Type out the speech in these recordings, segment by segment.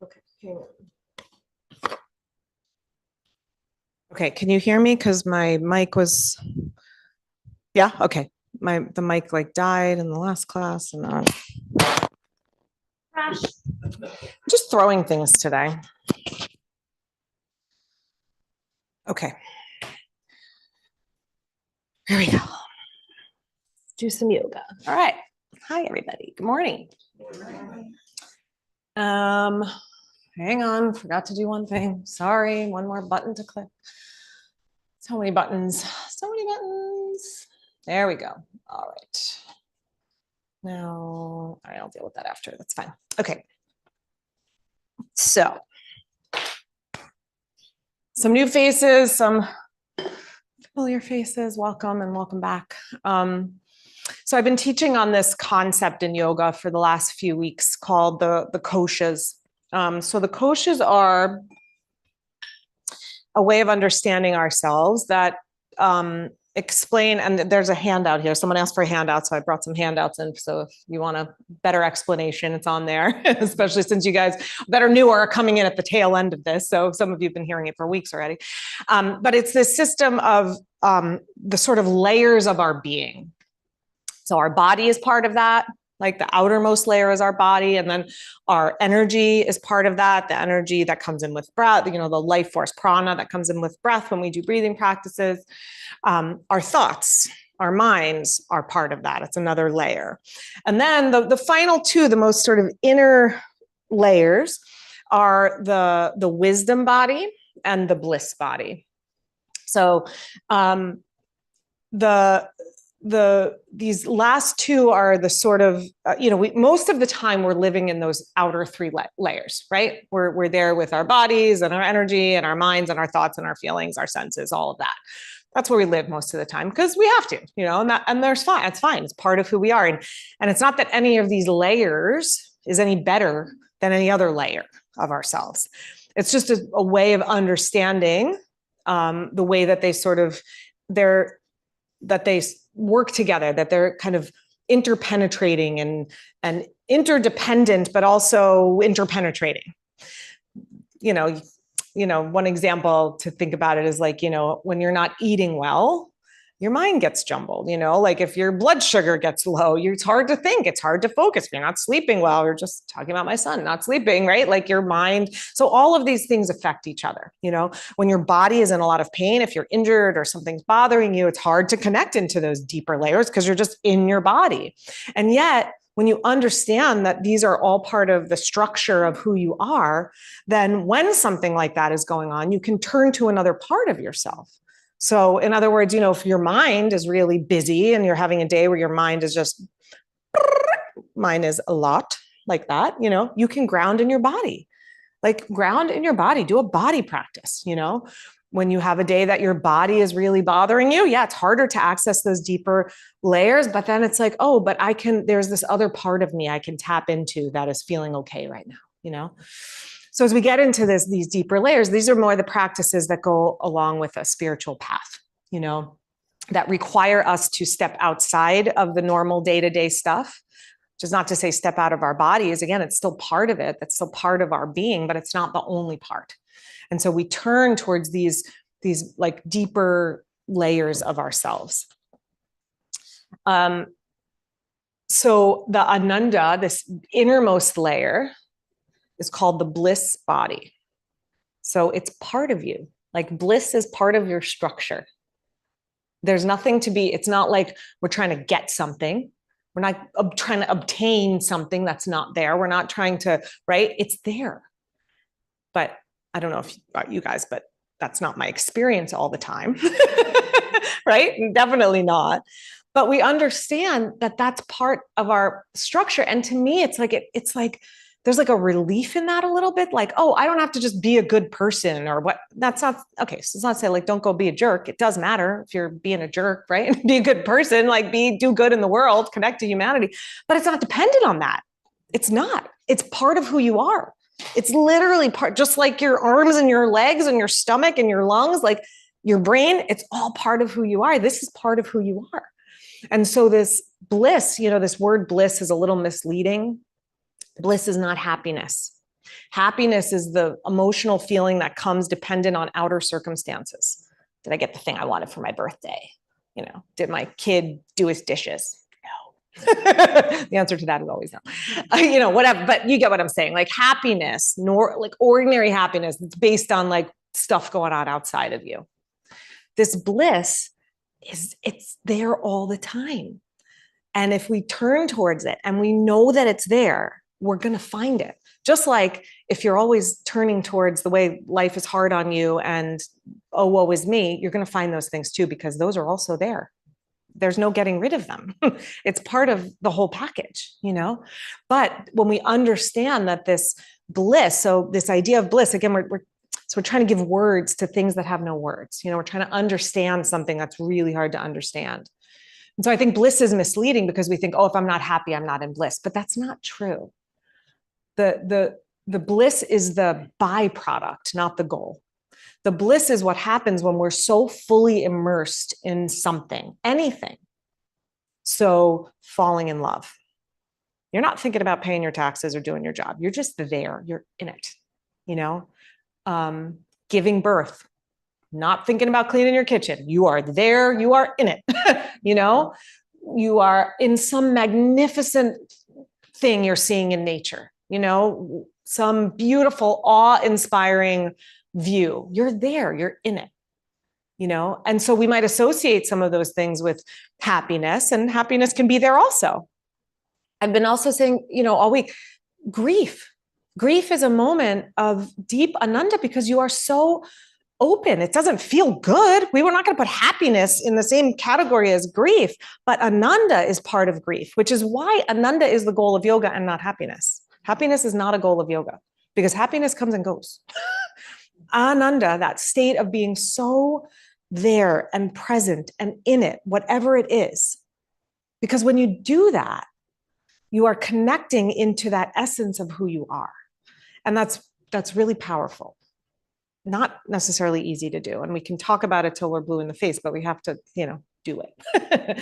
Okay, hang on. Okay, can you hear me? Because my mic was, yeah, okay. The mic like died in the last class and crash. Just throwing things today. Okay. Here we go. Let's do some yoga. All right. Hi, everybody. Good morning. Hang on, forgot to do one thing. Sorry, one more button to click. So many buttons, so many buttons. There we go. All right. Now, all right, I'll deal with that after. That's fine. Okay. So, some new faces, some familiar faces. Welcome and welcome back. So I've been teaching on this concept in yoga for the last few weeks called the koshas. So the koshas are a way of understanding ourselves that explain, and there's a handout here. Someone asked for a handout, so I brought some handouts in. So if you want a better explanation, it's on there, especially since you guys that are newer are coming in at the tail end of this. So some of you have been hearing it for weeks already. But it's this system of the sort of layers of our being. So our body is part of that. Like the outermost layer is our body, and then our energy is part of that. The energy that comes in with breath, the life force prana that comes in with breath when we do breathing practices. Our thoughts, our minds are part of that. It's another layer. And then the final two, the most sort of inner layers, are the wisdom body and the bliss body. So these last two are the sort of, most of the time we're living in those outer three layers, right? We're there with our bodies and our energy and our minds and our thoughts and our feelings, our senses, all of that. That's where we live most of the time because we have to, and there's fine. It's fine. It's part of who we are. And it's not that any of these layers is any better than any other layer of ourselves. It's just a way of understanding the way that they they work together, that they're kind of interpenetrating and interdependent, but also interpenetrating. One example to think about it is like, when you're not eating well, your mind gets jumbled, like if your blood sugar gets low, it's hard to think, it's hard to focus. If you're not sleeping well, we're just talking about my son not sleeping, right? Like your mind. So all of these things affect each other. When your body is in a lot of pain, if you're injured or something's bothering you, it's hard to connect into those deeper layers because you're just in your body. And yet, when you understand that these are all part of the structure of who you are, then when something like that is going on, you can turn to another part of yourself. So in other words, if your mind is really busy and you're having a day where your mind is just, mine is a lot like that, you can ground in your body, do a body practice, when you have a day that your body is really bothering you. Yeah, it's harder to access those deeper layers, but then it's like, oh, but there's this other part of me I can tap into that is feeling okay right now, So as we get into these deeper layers, these are more the practices that go along with a spiritual path, that require us to step outside of the normal day-to-day stuff, which is not to say step out of our bodies. Again, it's still part of it. That's still part of our being, but it's not the only part. And so we turn towards these like deeper layers of ourselves. So the Ananda, this innermost layer, is called the bliss body. So it's part of you. Like bliss is part of your structure. There's nothing to be, it's not like we're trying to get something. We're not trying to obtain something that's not there. We're not trying to, right? It's there. But I don't know if you guys, but that's not my experience all the time, right? Definitely not. But we understand that that's part of our structure. And to me, it's like, there's like a relief in that a little bit. Like, oh, I don't have to just be a good person or what. That's not, okay. So it's not saying like, don't go be a jerk. It does matter if you're being a jerk, right? Be a good person, like do good in the world, connect to humanity, but it's not dependent on that. It's not, it's part of who you are. It's literally part, just like your arms and your legs and your stomach and your lungs, like your brain, it's all part of who you are. This is part of who you are. And so this bliss, this word bliss is a little misleading. Bliss is not happiness. Happiness is the emotional feeling that comes dependent on outer circumstances. Did I get the thing I wanted for my birthday? You know, did my kid do his dishes? No. The answer to that is always no. You know, whatever, but you get what I'm saying. Like happiness, nor like ordinary happiness, it's based on like stuff going on outside of you. This bliss it's there all the time. And if we turn towards it and we know that it's there, we're going to find it. Just like if you're always turning towards the way life is hard on you and, oh, woe is me, you're going to find those things too, because those are also there. There's no getting rid of them. It's part of the whole package, you know? But when we understand that this bliss, so this idea of bliss, again, we're trying to give words to things that have no words. You know, we're trying to understand something that's really hard to understand. And so I think bliss is misleading because we think, oh, if I'm not happy, I'm not in bliss. But that's not true. The bliss is the byproduct, not the goal. The bliss is what happens when we're so fully immersed in something, anything. So falling in love. You're not thinking about paying your taxes or doing your job. You're just there. You're in it, you know? Giving birth, not thinking about cleaning your kitchen. You are there. You are in it. You know, you are in some magnificent thing you're seeing in nature, you know, some beautiful, awe-inspiring view. You're there. You're in it, you know? And so we might associate some of those things with happiness, and happiness can be there also. I've been also saying, you know, all week, grief. Grief is a moment of deep ananda because you are so open. It doesn't feel good. We were not going to put happiness in the same category as grief, but ananda is part of grief, which is why ananda is the goal of yoga and not happiness. Happiness is not a goal of yoga because happiness comes and goes. Ananda, that state of being so there and present and in it, whatever it is. Because when you do that, you are connecting into that essence of who you are. And that's really powerful. Not necessarily easy to do. And we can talk about it till we're blue in the face, but we have to, you know, do it.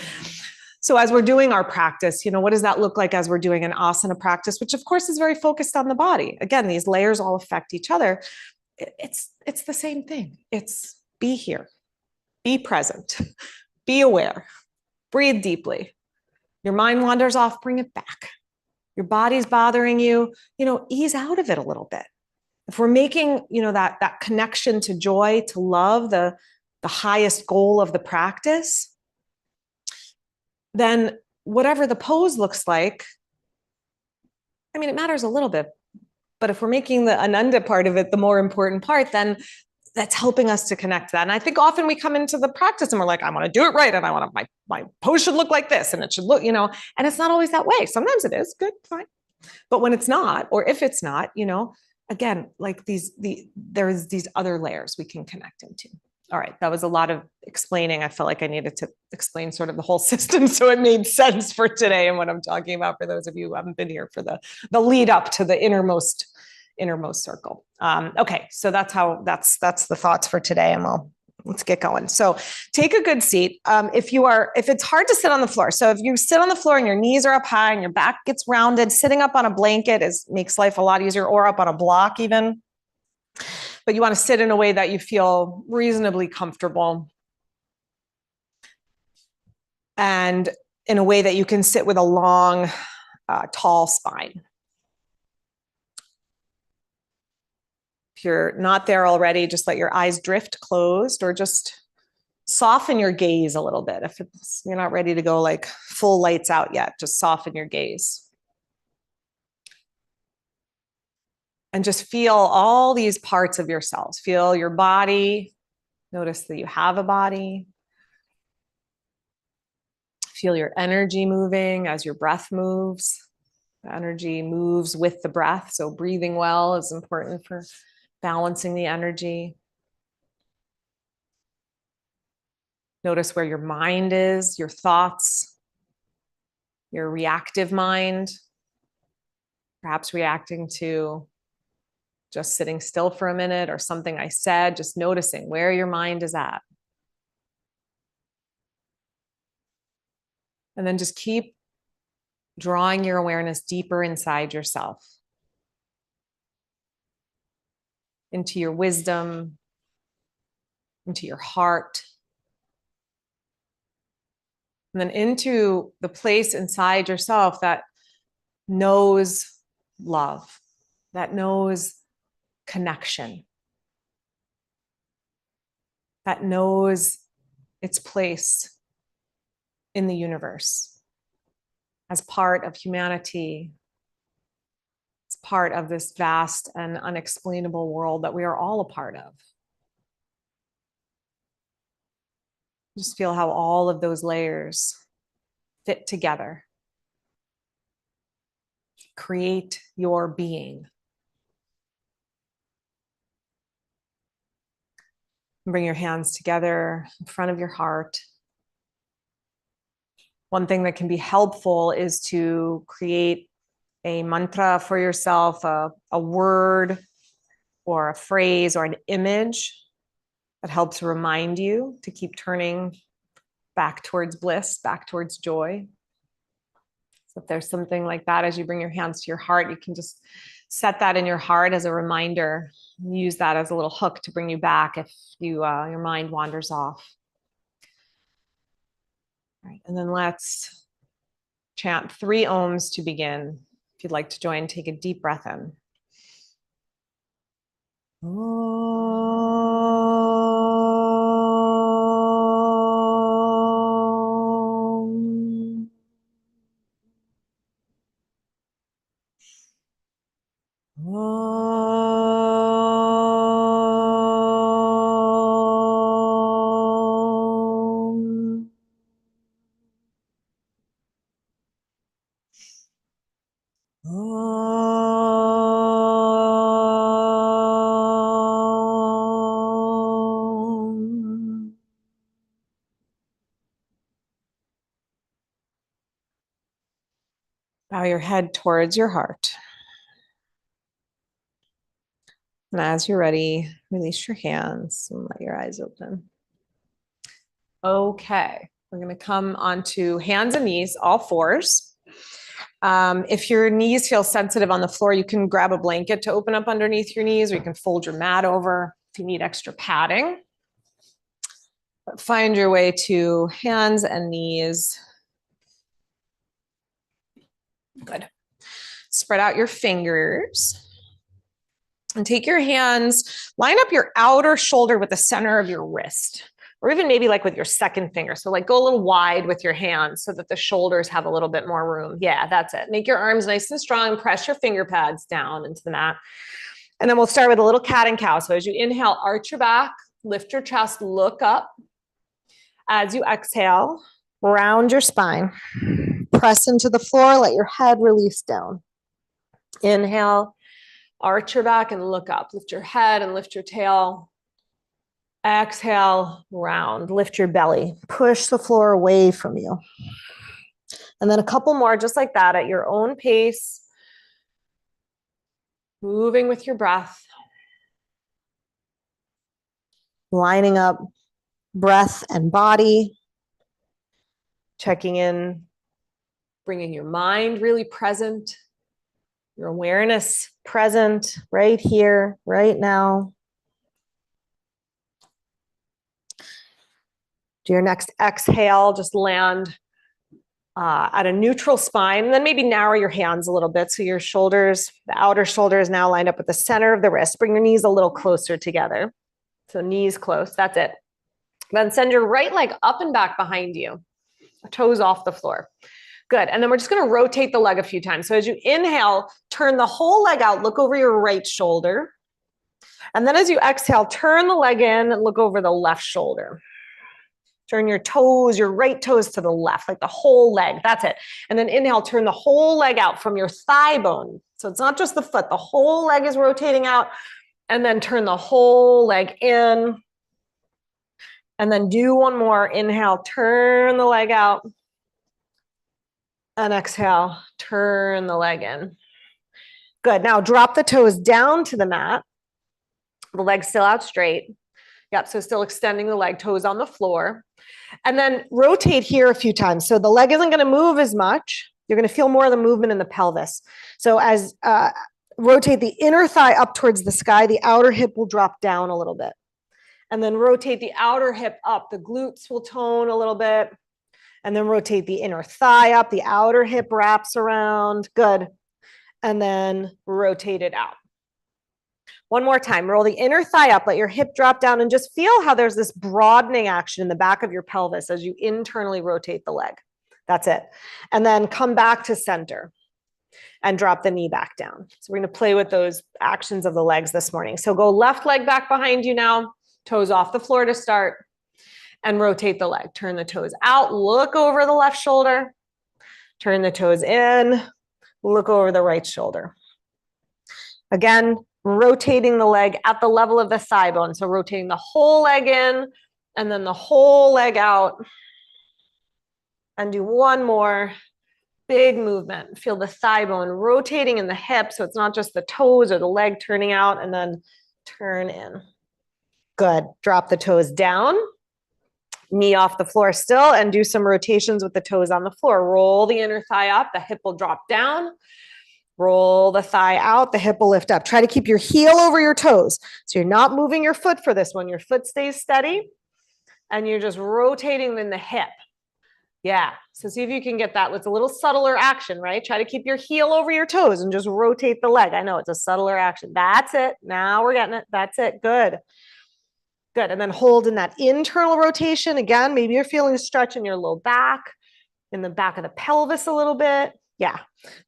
So as we're doing our practice, you know, what does that look like as we're doing an asana practice, which of course is very focused on the body. Again, these layers all affect each other. It's the same thing. It's be here, be present, be aware, breathe deeply. Your mind wanders off, bring it back. Your body's bothering you, you know, ease out of it a little bit. If we're making, you know, that connection to joy, to love, the highest goal of the practice, then whatever the pose looks like, I mean, it matters a little bit, but if we're making the ananda part of it the more important part, then that's helping us to connect to that. And I think often we come into the practice and we're like, I want to do it right. And I want to, my pose should look like this. And it should look, you know, and it's not always that way. Sometimes it is good, fine. But when it's not, or if it's not, you know, again, like there's these other layers we can connect into. All right. That was a lot of explaining. I felt like I needed to explain sort of the whole system so it made sense for today and what I'm talking about for those of you who haven't been here for the lead up to the innermost circle. Okay, so that's the thoughts for today, and let's get going. So take a good seat. If it's hard to sit on the floor, so if you sit on the floor and your knees are up high and your back gets rounded, sitting up on a blanket makes life a lot easier, or up on a block even. But you want to sit in a way that you feel reasonably comfortable, and in a way that you can sit with a long, tall spine. If you're not there already, just let your eyes drift closed, or just soften your gaze a little bit. If you're not ready to go like full lights out yet, just soften your gaze. And just feel all these parts of yourselves. Feel your body. Notice that you have a body. Feel your energy moving as your breath moves. The energy moves with the breath. So breathing well is important for balancing the energy. Notice where your mind is, your thoughts, your reactive mind, perhaps reacting to just sitting still for a minute or something I said, just noticing where your mind is at. And then just keep drawing your awareness deeper inside yourself. into your wisdom, into your heart, and then into the place inside yourself that knows love, that knows connection, that knows its place in the universe as part of humanity, as part of this vast and unexplainable world that we are all a part of. Just feel how all of those layers fit together. Create your being. Bring your hands together in front of your heart. One thing that can be helpful is to create a mantra for yourself, a word or a phrase or an image that helps remind you to keep turning back towards bliss, back towards joy. So if there's something like that, as you bring your hands to your heart, you can just set that in your heart as a reminder. Use that as a little hook to bring you back if your mind wanders off. All right, and then let's chant 3 ohms to begin. If you'd like to join, take a deep breath in. Bow your head towards your heart. And as you're ready, release your hands and let your eyes open. Okay, we're going to come onto hands and knees, all fours. If your knees feel sensitive on the floor, you can grab a blanket to open up underneath your knees, or you can fold your mat over if you need extra padding. But find your way to hands and knees. Good. Spread out your fingers and take your hands, line up your outer shoulder with the center of your wrist, or even maybe like with your second finger. So like go a little wide with your hands so that the shoulders have a little bit more room. Yeah, that's it. Make your arms nice and strong. Press your finger pads down into the mat. And then we'll start with a little cat and cow. So as you inhale, arch your back, lift your chest, look up. As you exhale, round your spine. Press into the floor, let your head release down. Inhale, arch your back and look up. Lift your head and lift your tail. Exhale, round, lift your belly. Push the floor away from you. And then a couple more just like that at your own pace. Moving with your breath. Lining up breath and body. Checking in, bringing your mind really present. Your awareness present right here, right now. Do your next exhale, just land at a neutral spine, and then maybe narrow your hands a little bit so your shoulders, the outer shoulder is now lined up with the center of the wrist. Bring your knees a little closer together. So knees close, that's it. Then send your right leg up and back behind you, toes off the floor. Good, and then we're just gonna rotate the leg a few times. So as you inhale, turn the whole leg out, look over your right shoulder. And then as you exhale, turn the leg in and look over the left shoulder. Turn your toes, your right toes to the left, like the whole leg. That's it. And then inhale, turn the whole leg out from your thigh bone. So it's not just the foot, the whole leg is rotating out. And then turn the whole leg in. And then do one more. Inhale, turn the leg out. And exhale, turn the leg in. Good. Now drop the toes down to the mat. The leg's still out straight. Yep, so still extending the leg, toes on the floor. And then rotate here a few times. So the leg isn't going to move as much. You're going to feel more of the movement in the pelvis. So as rotate the inner thigh up towards the sky. The outer hip will drop down a little bit. And then rotate the outer hip up. The glutes will tone a little bit. And then rotate the inner thigh up. The outer hip wraps around. Good. And then rotate it out. One more time. Roll the inner thigh up. Let your hip drop down and just feel how there's this broadening action in the back of your pelvis as you internally rotate the leg. That's it. And then come back to center and drop the knee back down. So we're going to play with those actions of the legs this morning. So go left leg back behind you now. Toes off the floor to start, and rotate the leg. Turn the toes out, look over the left shoulder, turn the toes in, look over the right shoulder. Again, rotating the leg at the level of the thigh bone. So rotating the whole leg in and then the whole leg out. And do one more big movement. Feel the thigh bone rotating in the hip. So it's not just the toes or the leg turning out, and then turn in. Good. Drop the toes down, knee off the floor still, and do some rotations with the toes on the floor. Roll the inner thigh up, the hip will drop down. Roll the thigh out, the hip will lift up. Try to keep your heel over your toes. So you're not moving your foot for this one. Your foot stays steady, and you're just rotating in the hip. Yeah. So see if you can get that with a little subtler action, right? Try to keep your heel over your toes and just rotate the leg. I know it's a subtler action. That's it. Now we're getting it. That's it. Good. Good. And then hold in that internal rotation. Again, maybe you're feeling a stretch in your low back, in the back of the pelvis a little bit. Yeah,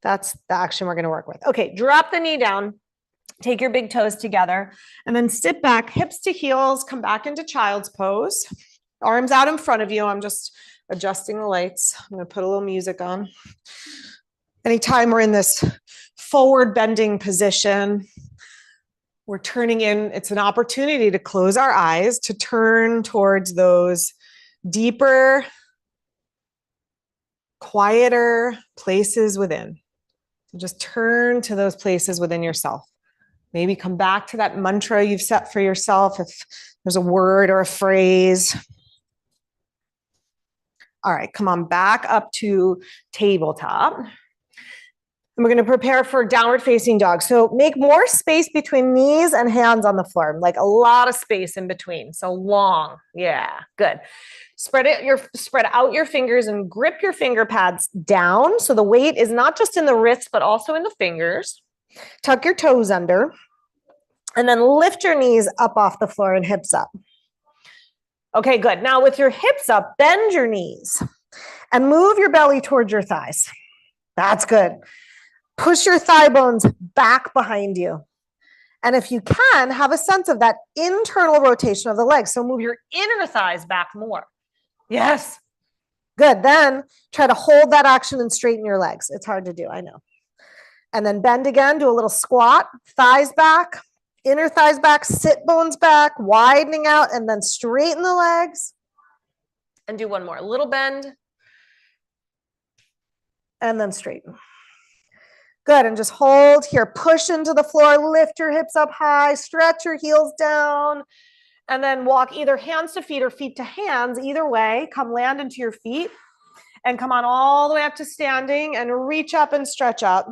that's the action we're going to work with. Okay, drop the knee down. Take your big toes together and then sit back, hips to heels, come back into child's pose. Arms out in front of you. I'm just adjusting the lights. I'm going to put a little music on. Anytime we're in this forward bending position, we're turning in, it's an opportunity to close our eyes, to turn towards those deeper, quieter places within. So just turn to those places within yourself. Maybe come back to that mantra you've set for yourself if there's a word or a phrase. All right, come on back up to tabletop. And we're going to prepare for downward facing dog. So make more space between knees and hands on the floor, like a lot of space in between. So long. Yeah, good. Spread out your fingers and grip your finger pads down. So the weight is not just in the wrists, but also in the fingers. Tuck your toes under and then lift your knees up off the floor and hips up. Okay, good. Now with your hips up, bend your knees and move your belly towards your thighs. That's good. Push your thigh bones back behind you. And if you can, have a sense of that internal rotation of the legs. So move your inner thighs back more. Yes. Good. Then try to hold that action and straighten your legs. It's hard to do, I know. And then bend again, do a little squat, thighs back, inner thighs back, sit bones back, widening out, and then straighten the legs. And do one more, a little bend. And then straighten. Good, and just hold here. Push into the floor, lift your hips up high, stretch your heels down, and then walk either hands to feet or feet to hands. Either way, come land into your feet and come on all the way up to standing and reach up and stretch up.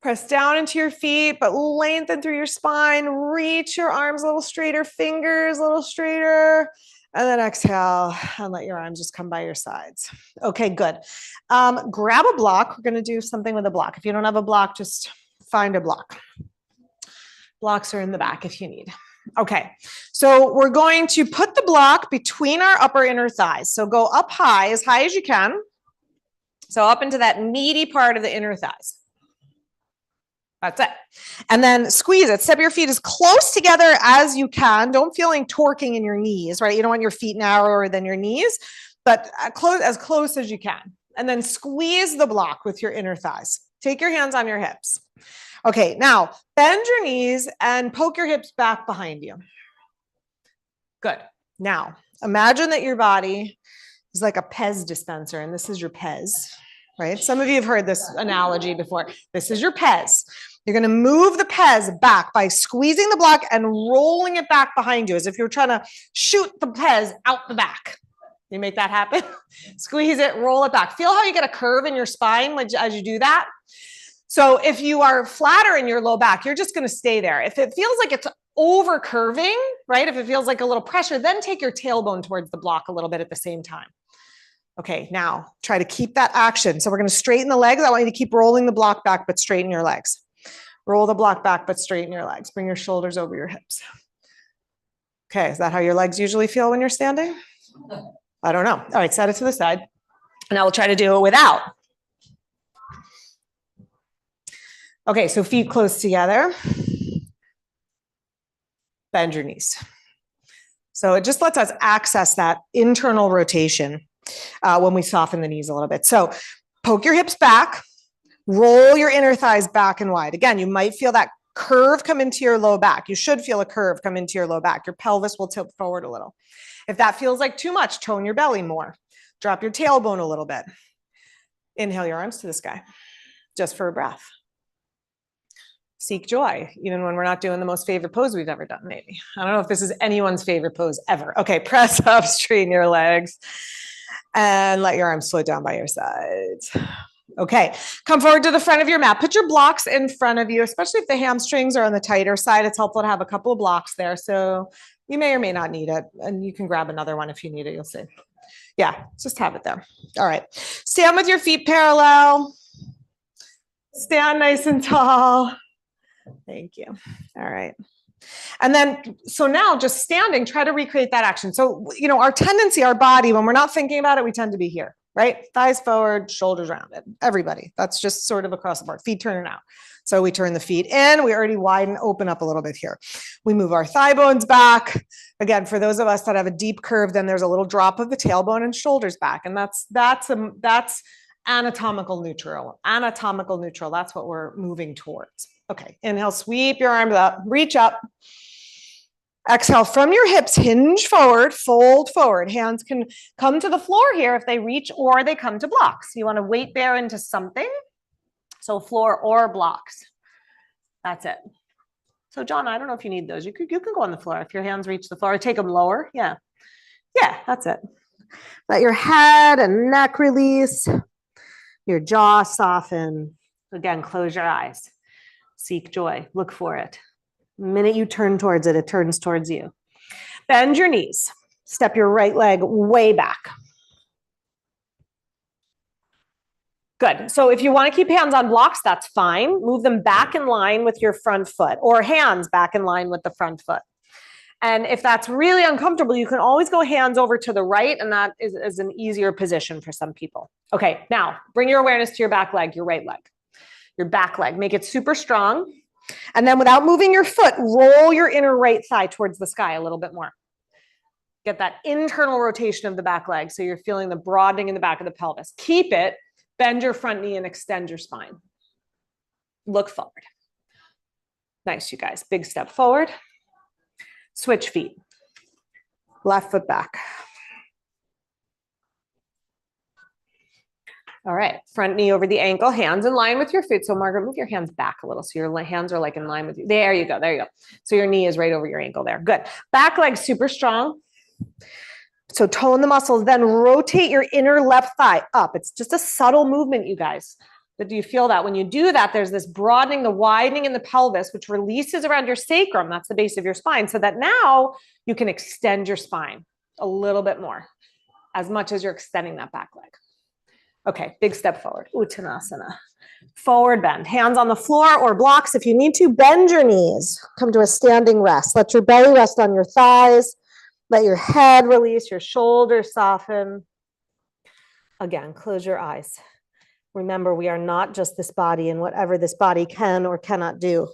Press down into your feet, but lengthen through your spine. Reach your arms a little straighter, fingers a little straighter. And then exhale and let your arms just come by your sides. Okay, good. Grab a block. We're going to do something with a block. If you don't have a block, just find a block. Blocks are in the back if you need. Okay, so we're going to put the block between our upper inner thighs. So go up high as you can. So up into that meaty part of the inner thighs. That's it. And then squeeze it. Step your feet as close together as you can. Don't feel like torquing in your knees, right? You don't want your feet narrower than your knees, but as close as you can. And then squeeze the block with your inner thighs. Take your hands on your hips. Okay, now bend your knees and poke your hips back behind you. Good. Now, imagine that your body is like a Pez dispenser, and this is your Pez, right? Some of you have heard this analogy before. This is your Pez. You're going to move the Pez back by squeezing the block and rolling it back behind you as if you're trying to shoot the Pez out the back. You make that happen? Squeeze it, roll it back. Feel how you get a curve in your spine as you do that? So if you are flatter in your low back, you're just going to stay there. If it feels like it's over curving, right? If it feels like a little pressure, then take your tailbone towards the block a little bit at the same time. Okay, now try to keep that action. So we're going to straighten the legs. I want you to keep rolling the block back, but straighten your legs. Roll the block back, but straighten your legs. Bring your shoulders over your hips. Okay, is that how your legs usually feel when you're standing? I don't know. All right, set it to the side. Now we'll try to do it without. Okay, so feet close together. Bend your knees. So it just lets us access that internal rotation when we soften the knees a little bit. So poke your hips back, roll your inner thighs back and wide. Again, you might feel that curve come into your low back. You should feel a curve come into your low back. Your pelvis will tilt forward a little. If that feels like too much, tone your belly more. Drop your tailbone a little bit. Inhale your arms to the sky, just for a breath. Seek joy, even when we're not doing the most favorite pose we've ever done, maybe. I don't know if this is anyone's favorite pose ever. Okay, press up, straighten your legs, and let your arms float down by your sides. Okay, come forward to the front of your mat. Put your blocks in front of you, especially if the hamstrings are on the tighter side. It's helpful to have a couple of blocks there. So you may or may not need it, and you can grab another one if you need it, you'll see. Yeah, just have it there. All right, stand with your feet parallel. Stand nice and tall. Thank you. All right. And then, so now just standing, try to recreate that action. So, you know, our tendency, our body, when we're not thinking about it, we tend to be here, right? Thighs forward, shoulders rounded, everybody. That's just sort of across the board. Feet turning out. So we turn the feet in, we already widen, open up a little bit here. We move our thigh bones back. Again, for those of us that have a deep curve, then there's a little drop of the tailbone and shoulders back. And that's anatomical neutral. Anatomical neutral. That's what we're moving towards. Okay, inhale, sweep your arms up, reach up. Exhale from your hips, hinge forward, fold forward. Hands can come to the floor here if they reach or they come to blocks. You want to weight bear into something. So floor or blocks. That's it. So John, I don't know if you need those. You can go on the floor if your hands reach the floor. Or take them lower. Yeah. Yeah, that's it. Let your head and neck release. Your jaw soften. Again, close your eyes. Seek joy. Look for it. The minute you turn towards it, it turns towards you. Bend your knees. Step your right leg way back. Good. So if you want to keep hands on blocks, that's fine. Move them back in line with your front foot, or hands back in line with the front foot. And if that's really uncomfortable, you can always go hands over to the right, and that is an easier position for some people. Okay, now bring your awareness to your back leg, your right leg. Your back leg, make it super strong. And then without moving your foot, roll your inner right thigh towards the sky a little bit more. Get that internal rotation of the back leg. So you're feeling the broadening in the back of the pelvis. Keep it, bend your front knee and extend your spine. Look forward. Nice, you guys. Big step forward. Switch feet. Left foot back. All right, front knee over the ankle, hands in line with your feet. So Margaret, move your hands back a little. So your hands are like in line with you. There you go, there you go. So your knee is right over your ankle there. Good. Back leg super strong. So tone the muscles, then rotate your inner left thigh up. It's just a subtle movement, you guys. But do you feel that? When you do that, there's this broadening, the widening in the pelvis, which releases around your sacrum. That's the base of your spine. So that now you can extend your spine a little bit more, as much as you're extending that back leg. Okay, big step forward. Uttanasana. Forward bend. Hands on the floor or blocks if you need to. Bend your knees. Come to a standing rest. Let your belly rest on your thighs. Let your head release, your shoulders soften. Again, close your eyes. Remember, we are not just this body and whatever this body can or cannot do.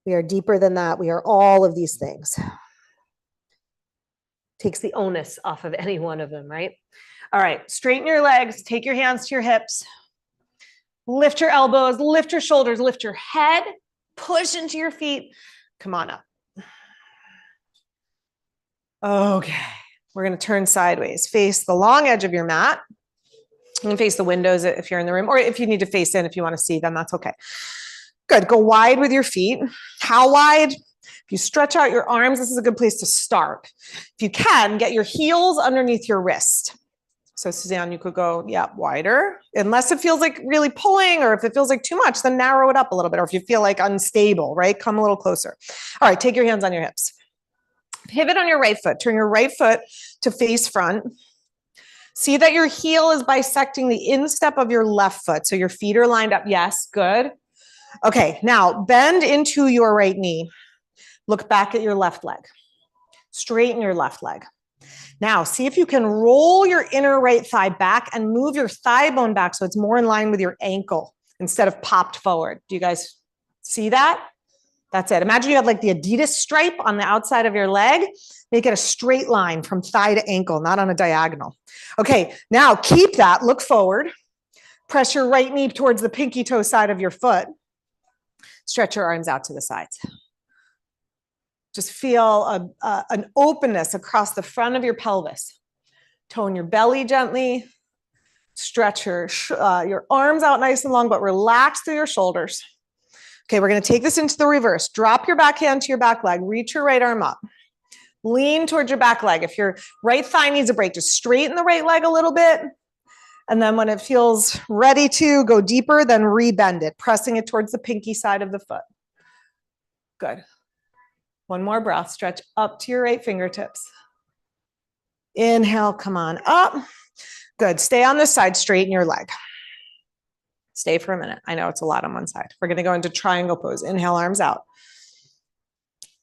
We are deeper than that. We are all of these things. Takes the onus off of any one of them, right? All right, straighten your legs, take your hands to your hips, lift your elbows, lift your shoulders, lift your head, push into your feet. Come on up. Okay, we're gonna turn sideways. Face the long edge of your mat. You can face the windows if you're in the room, or if you need to face in, if you wanna see them, that's okay. Good, go wide with your feet. How wide? If you stretch out your arms, this is a good place to start. If you can, get your heels underneath your wrist. So Suzanne, you could go, yeah, wider. Unless it feels like really pulling, or if it feels like too much, then narrow it up a little bit. Or if you feel like unstable, right? Come a little closer. All right, take your hands on your hips. Pivot on your right foot. Turn your right foot to face front. See that your heel is bisecting the instep of your left foot. So your feet are lined up. Yes, good. Okay, now bend into your right knee. Look back at your left leg. Straighten your left leg. Now, see if you can roll your inner right thigh back and move your thigh bone back so it's more in line with your ankle instead of popped forward. Do you guys see that? That's it. Imagine you have like the Adidas stripe on the outside of your leg. Make it a straight line from thigh to ankle, not on a diagonal. Okay, now keep that. Look forward. Press your right knee towards the pinky toe side of your foot. Stretch your arms out to the sides. Just feel an openness across the front of your pelvis. Tone your belly gently. Stretch your arms out nice and long, but relax through your shoulders. Okay, we're going to take this into the reverse. Drop your back hand to your back leg. Reach your right arm up. Lean towards your back leg. If your right thigh needs a break, just straighten the right leg a little bit. And then when it feels ready to go deeper, then rebend it, pressing it towards the pinky side of the foot. Good. One more breath. Stretch up to your right fingertips. Inhale, come on up. Good. Stay on this side, straighten your leg. Stay for a minute. I know it's a lot on one side. We're going to go into triangle pose. Inhale, arms out.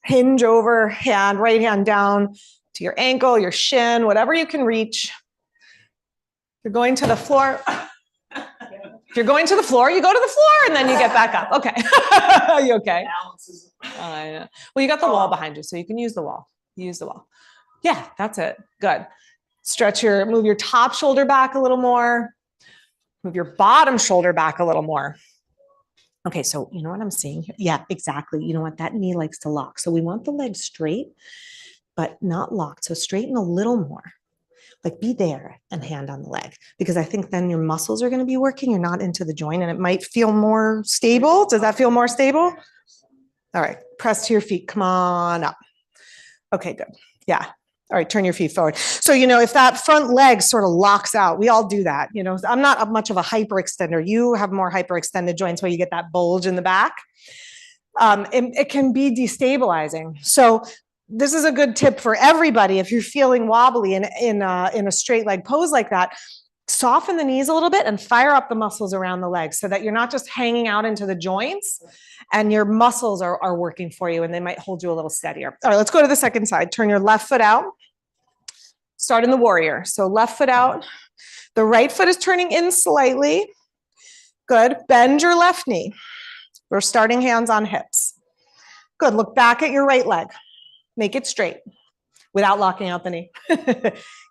Hinge over, right hand down to your ankle, your shin, whatever you can reach. If you're going to the floor, if you're going to the floor, you go to the floor and then you get back up. Okay. Are you okay? Well, you got the wall behind you, so you can use the wall. Use the wall. Yeah, that's it. Good. Move your top shoulder back a little more. Move your bottom shoulder back a little more. Okay, so you know what I'm seeing here? Yeah, exactly. You know what? That knee likes to lock. So we want the leg straight, but not locked. So straighten a little more. Like be there and hand on the leg, because I think then your muscles are going to be working. You're not into the joint and it might feel more stable. Does that feel more stable? All right, press to your feet. Come on up. Okay, good. Yeah. All right, turn your feet forward. So, if that front leg sort of locks out, we all do that. I'm not much of a hyperextender. You have more hyperextended joints where you get that bulge in the back. It can be destabilizing. So this is a good tip for everybody. If you're feeling wobbly in a straight leg pose like that, soften the knees a little bit and fire up the muscles around the legs so that you're not just hanging out into the joints and your muscles are working for you and they might hold you a little steadier. All right, let's go to the second side. Turn your left foot out. Start in the warrior. So left foot out. The right foot is turning in slightly. Good. Bend your left knee. We're starting hands on hips. Good. Look back at your right leg. Make it straight without locking out the knee.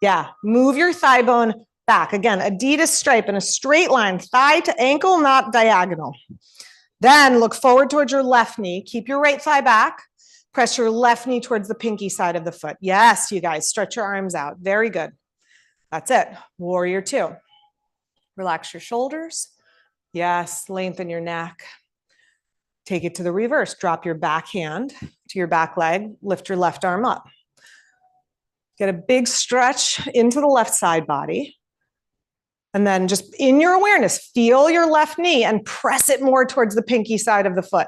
Yeah. Move your thigh bone back. Again, Adidas stripe in a straight line, thigh to ankle, not diagonal. Then look forward towards your left knee. Keep your right thigh back. Press your left knee towards the pinky side of the foot. Yes, you guys, stretch your arms out. Very good. That's it. Warrior two. Relax your shoulders. Yes, lengthen your neck. Take it to the reverse. Drop your back hand to your back leg. Lift your left arm up. Get a big stretch into the left side body. And then just in your awareness, feel your left knee and press it more towards the pinky side of the foot.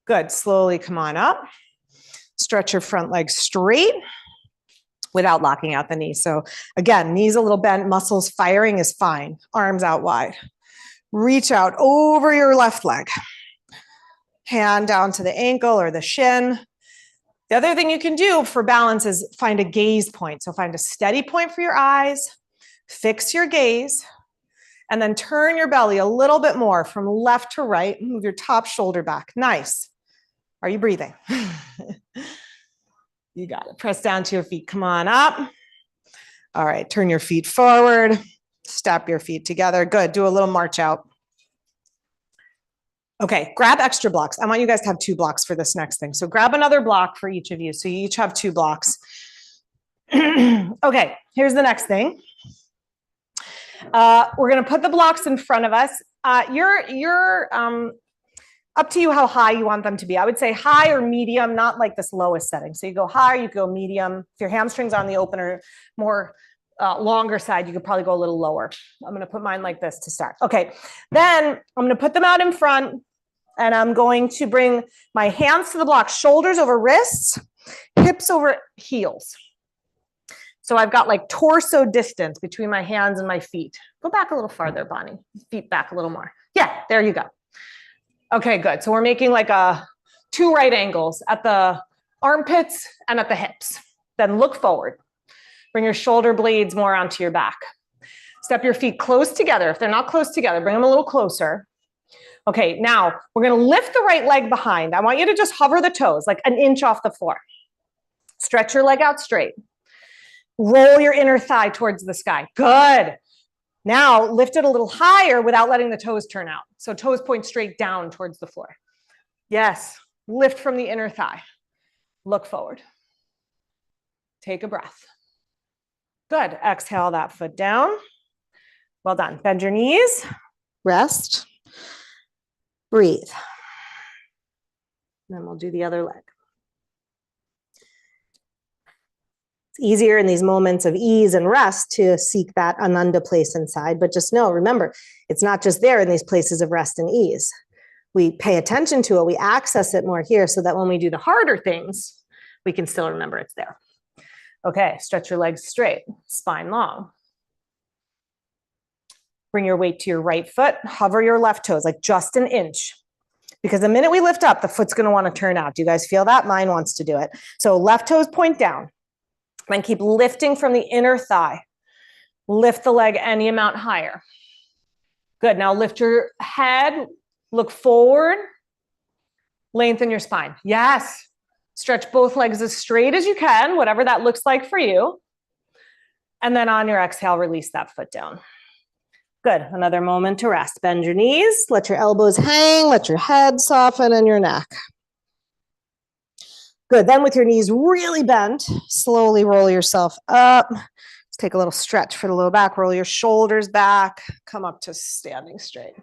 Good. Slowly come on up. Stretch your front leg straight without locking out the knee. So again, knees a little bent, muscles firing is fine. Arms out wide. Reach out over your left leg. Hand down to the ankle or the shin. The other thing you can do for balance is find a gaze point. So find a steady point for your eyes, fix your gaze, and then turn your belly a little bit more from left to right. Move your top shoulder back. Nice. Are you breathing? You got it. Press down to your feet. Come on up. All right. Turn your feet forward. Step your feet together. Good. Do a little march out. Okay. Grab extra blocks. I want you guys to have 2 blocks for this next thing. So grab another block for each of you. So you each have 2 blocks. Okay. Here's the next thing. We're going to put the blocks in front of us. You're up to you how high you want them to be. I would say high or medium, not like this lowest setting. So you go high, you go medium. If your hamstrings on the open are more longer side, you could probably go a little lower. I'm going to put mine like this to start. Okay. Then I'm going to put them out in front, and I'm going to bring my hands to the block, shoulders over wrists, hips over heels. So I've got like torso distance between my hands and my feet. Go back a little farther, Bonnie. Feet back a little more. Yeah, there you go. Okay, good. So we're making like two right angles at the armpits and at the hips. Then look forward. Bring your shoulder blades more onto your back. Step your feet close together. If they're not close together, bring them a little closer. Okay, now we're going to lift the right leg behind. I want you to just hover the toes like an inch off the floor. Stretch your leg out straight. Roll your inner thigh towards the sky. Good. Now lift it a little higher without letting the toes turn out. So toes point straight down towards the floor. Yes. Lift from the inner thigh. Look forward. Take a breath. Good. Exhale that foot down. Well done. Bend your knees. Rest. Breathe. Then we'll do the other leg. It's easier in these moments of ease and rest to seek that Ananda place inside, but just know, remember, it's not just there in these places of rest and ease. We pay attention to it, we access it more here so that when we do the harder things, we can still remember it's there. Okay, stretch your legs straight, spine long. Bring your weight to your right foot, hover your left toes like just an inch. Because the minute we lift up, the foot's gonna wanna turn out. Do you guys feel that? Mine wants to do it. So left toes point down. Then keep lifting from the inner thigh. Lift the leg any amount higher. Good. Now lift your head, look forward, lengthen your spine. Yes. Stretch both legs as straight as you can, whatever that looks like for you. And then on your exhale, release that foot down. Good. Another moment to rest. Bend your knees, let your elbows hang, let your head soften and your neck. Good. Then with your knees really bent, slowly roll yourself up. Let's take a little stretch for the low back. Roll your shoulders back. Come up to standing straight.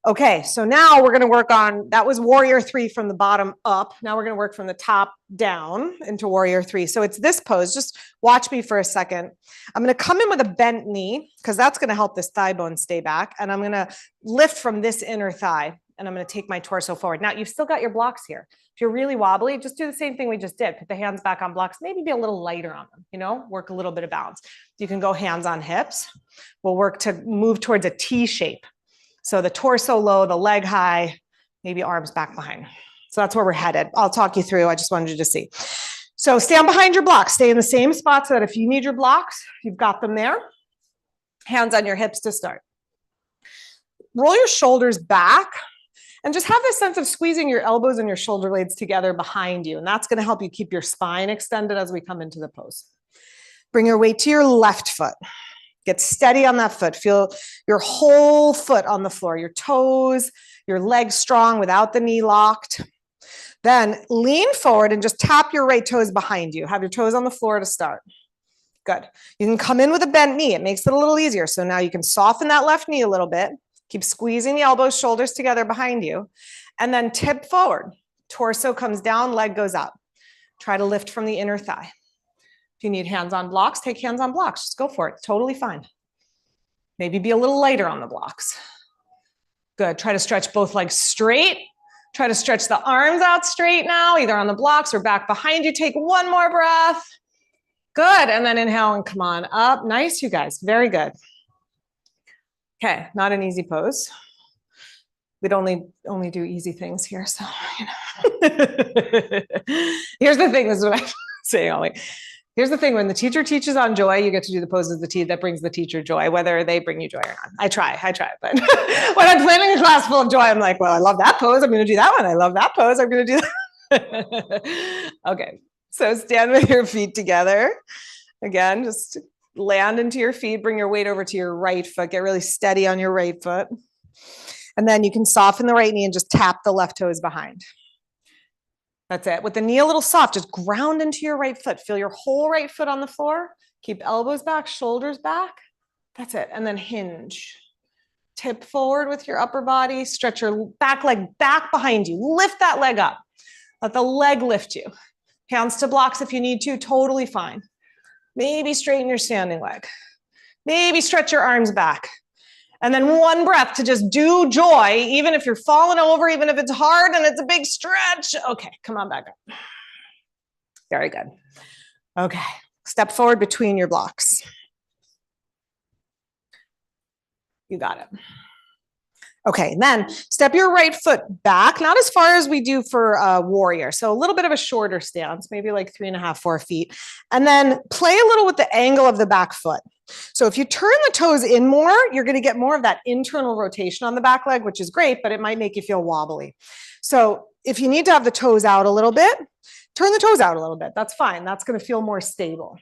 Okay, so now we're going to work on, that was warrior 3 from the bottom up. Now we're going to work from the top down into warrior 3. So it's this pose. Just watch me for a second. I'm going to come in with a bent knee because that's going to help this thigh bone stay back. And I'm going to lift from this inner thigh and I'm going to take my torso forward. Now you've still got your blocks here. If you're really wobbly, just do the same thing we just did. Put the hands back on blocks, maybe be a little lighter on them, you know, work a little bit of balance. You can go hands on hips. We'll work to move towards a T shape. So the torso low, the leg high, maybe arms back behind. So that's where we're headed. I'll talk you through. I just wanted you to see. So stand behind your blocks. Stay in the same spot so that if you need your blocks, you've got them there. Hands on your hips to start. Roll your shoulders back. And just have this sense of squeezing your elbows and your shoulder blades together behind you. And that's going to help you keep your spine extended as we come into the pose. Bring your weight to your left foot. Get steady on that foot. Feel your whole foot on the floor, your toes, your legs strong without the knee locked. Then lean forward and just tap your right toes behind you. Have your toes on the floor to start. Good. You can come in with a bent knee. It makes it a little easier. So now you can soften that left knee a little bit. Keep squeezing the elbows, shoulders together behind you, and then tip forward. Torso comes down, leg goes up. Try to lift from the inner thigh. If you need hands on blocks, take hands on blocks. Just go for it. Totally fine. Maybe be a little lighter on the blocks. Good. Try to stretch both legs straight. Try to stretch the arms out straight now, either on the blocks or back behind you. Take one more breath. Good. And then inhale and come on up. Nice, you guys. Very good. Okay, not an easy pose. We'd only do easy things here, so you know. Here's the thing, this is what I say always. Here's the thing, when the teacher teaches on joy, you get to do the poses that brings the teacher joy, whether they bring you joy or not. I try, but when I'm planning a class full of joy, I'm like, well, I love that pose, I'm gonna do that one. I love that pose, I'm gonna do that. Okay, so stand with your feet together. Again, just land into your feet, bring your weight over to your right foot, get really steady on your right foot. And then you can soften the right knee and just tap the left toes behind. That's it. With the knee a little soft, just ground into your right foot. Feel your whole right foot on the floor. Keep elbows back, shoulders back. That's it. And then hinge. Tip forward with your upper body. Stretch your back leg back behind you. Lift that leg up. Let the leg lift you. Hands to blocks if you need to, totally fine. Maybe straighten your standing leg. Maybe stretch your arms back. And then one breath to just do joy, even if you're falling over, even if it's hard and it's a big stretch. Okay, come on back up. Very good. Okay, step forward between your blocks. You got it. Okay, then step your right foot back, not as far as we do for warrior. So a little bit of a shorter stance, maybe like 3.5, 4 feet. And then play a little with the angle of the back foot. So if you turn the toes in more, you're going to get more of that internal rotation on the back leg, which is great, but it might make you feel wobbly. So if you need to have the toes out a little bit, turn the toes out a little bit. That's fine. That's going to feel more stable.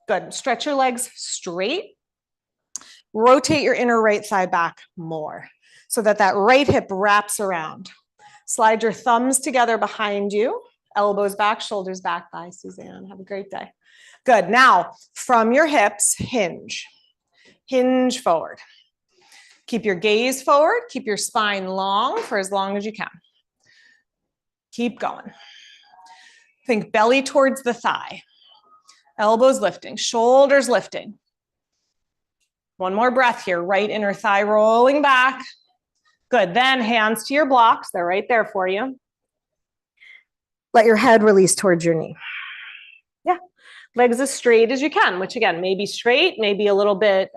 Good. Stretch your legs straight. Rotate your inner right thigh back more so that that right hip wraps around. Slide your thumbs together behind you. Elbows back, shoulders back. Bye, Suzanne. Have a great day. Good. Now, from your hips, hinge. Hinge forward. Keep your gaze forward. Keep your spine long for as long as you can. Keep going. Think belly towards the thigh. Elbows lifting, shoulders lifting. One more breath here. Right inner thigh rolling back. Good. Then hands to your blocks. They're right there for you. Let your head release towards your knee. Yeah. Legs as straight as you can, which again, maybe straight, maybe a little bit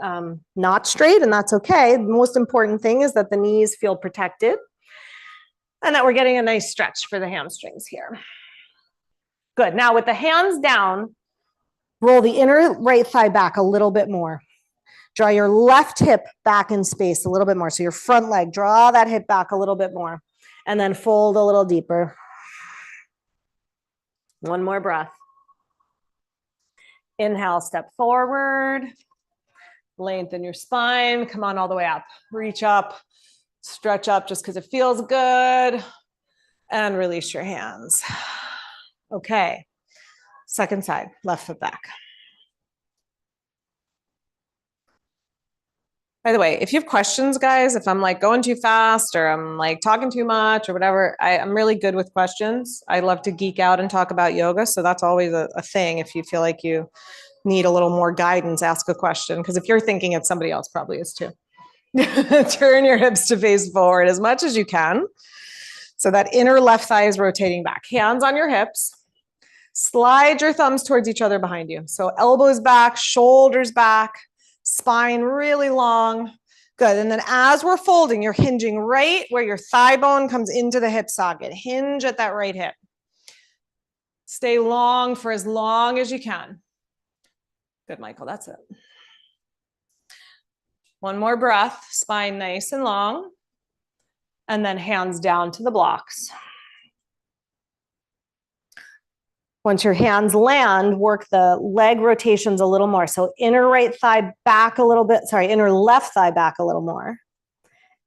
not straight, and that's okay. The most important thing is that the knees feel protected and that we're getting a nice stretch for the hamstrings here. Good. Now with the hands down, roll the inner right thigh back a little bit more. Draw your left hip back in space a little bit more. So your front leg, draw that hip back a little bit more, and then fold a little deeper. One more breath. Inhale, step forward. Lengthen your spine. Come on all the way up. Reach up, stretch up just because it feels good. And release your hands. Okay. Second side, left foot back. By the way, if you have questions, guys, if I'm like going too fast or I'm like talking too much or whatever, I'm really good with questions. I love to geek out and talk about yoga. So that's always a thing. If you feel like you need a little more guidance, ask a question. Because if you're thinking it, somebody else probably is too. Turn your hips to face forward as much as you can. So that inner left thigh is rotating back. Hands on your hips. Slide your thumbs towards each other behind you. So elbows back, shoulders back. Spine really long. Good. And then as we're folding, you're hinging right where your thigh bone comes into the hip socket. Hinge at that right hip. Stay long for as long as you can. Good, Michael. That's it. One more breath. Spine nice and long. And then hands down to the blocks. Once your hands land, work the leg rotations a little more. So inner right thigh back a little bit. Sorry, inner left thigh back a little more.